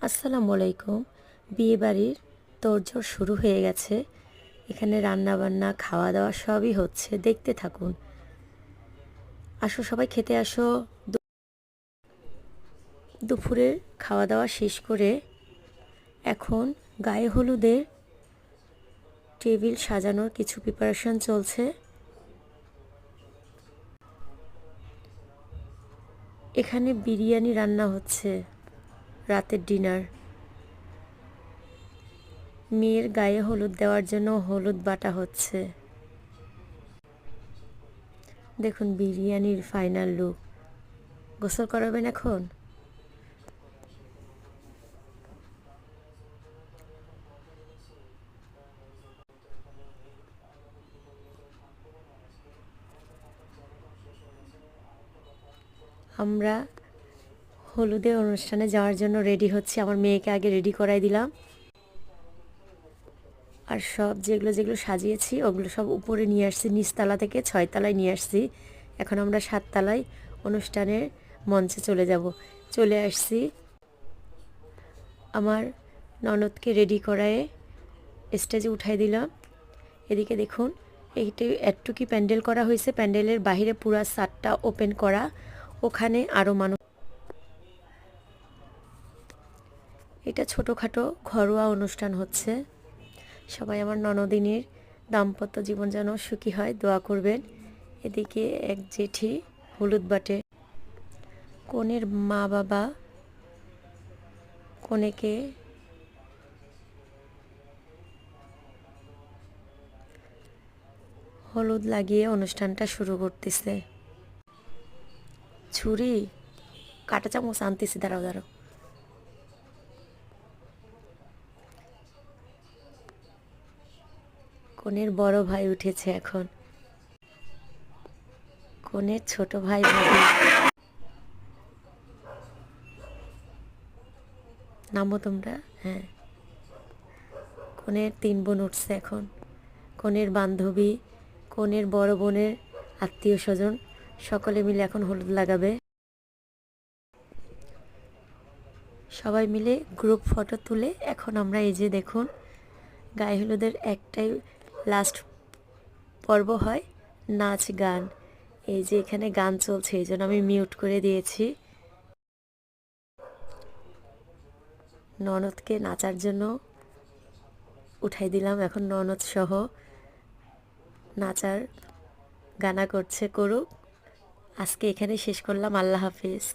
আসসালামু আলাইকুম। বিয়েবাড়ির তোড়জোড় শুরু হয়ে গেছে। এখানে রান্নাবান্না খাওয়া দাওয়া সবই হচ্ছে, দেখতে থাকুন। আসো সবাই খেতে আসো। দুপুরের খাওয়া দাওয়া শেষ করে এখন গায়ে হলুদের টেবিল সাজানোর কিছু প্রিপারেশন চলছে। এখানে বিরিয়ানি রান্না হচ্ছে, রাতের ডিনার। মেয়ের গায়ে হলুদ দেওয়ার জন্য হলুদ বাটা হচ্ছে। দেখুন বিরিয়ানির ফাইনাল লুক। গোসল করাবেন এখন। আমরা হলুদের অনুষ্ঠানে যাওয়ার জন্য রেডি হচ্ছি। আমার মেয়েকে আগে রেডি করাই দিলাম, আর সব যেগুলো যেগুলো সাজিয়েছি ওগুলো সব উপরে নিয়ে আসছি, নিচতলা থেকে 6 তলায় নিয়ে আসছি। এখন আমরা 7 তলায় অনুষ্ঠানের মঞ্চে চলে যাব। চলে আসছি। আমার ননদকে রেডি করায়ে স্টেজে উঠাই দিলাম। এদিকে দেখুন, এইটা একটুকি প্যান্ডেল করা হয়েছে। প্যান্ডেলের বাহিরে পুরা ছাদটা ওপেন করা, ওখানে আরও মানুষ। এটা ছোটোখাটো ঘরোয়া অনুষ্ঠান হচ্ছে। সবাই আমার ননদিনীর দাম্পত্য জীবন যেন সুখী হয়, দোয়া করবেন। এদিকে এক জেঠি হলুদ বাটে। কনের মা বাবা কনেকে হলুদ লাগিয়ে অনুষ্ঠানটা শুরু করতেছে। ছুরি কাঁটা চামচ আনতেছি, দাঁড়াও দাঁড়াও। কনের বড় ভাই উঠেছে এখন। কনের ছোট ভাই ভাবি। নামো তোমরা। হ্যাঁ, কনের 3 বোন উঠছে এখন। কনের বান্ধবী, কনের বড় বোনের আত্মীয় স্বজন সকলে মিলে এখন হলুদ লাগাবে। সবাই মিলে গ্রুপ ফটো তুলে এখন আমরা এই যে দেখুন, গায়ে হলুদের একটাই লাস্ট পর্ব হয়, নাচ গান। এই যে এখানে গান চলছে, এই জন্য আমি মিউট করে দিয়েছি। ননদকে নাচার জন্য উঠাই দিলাম। এখন ননদ সহ নাচার গানা করছে, করুক। আজকে এখানে শেষ করলাম। আল্লাহ হাফিজ।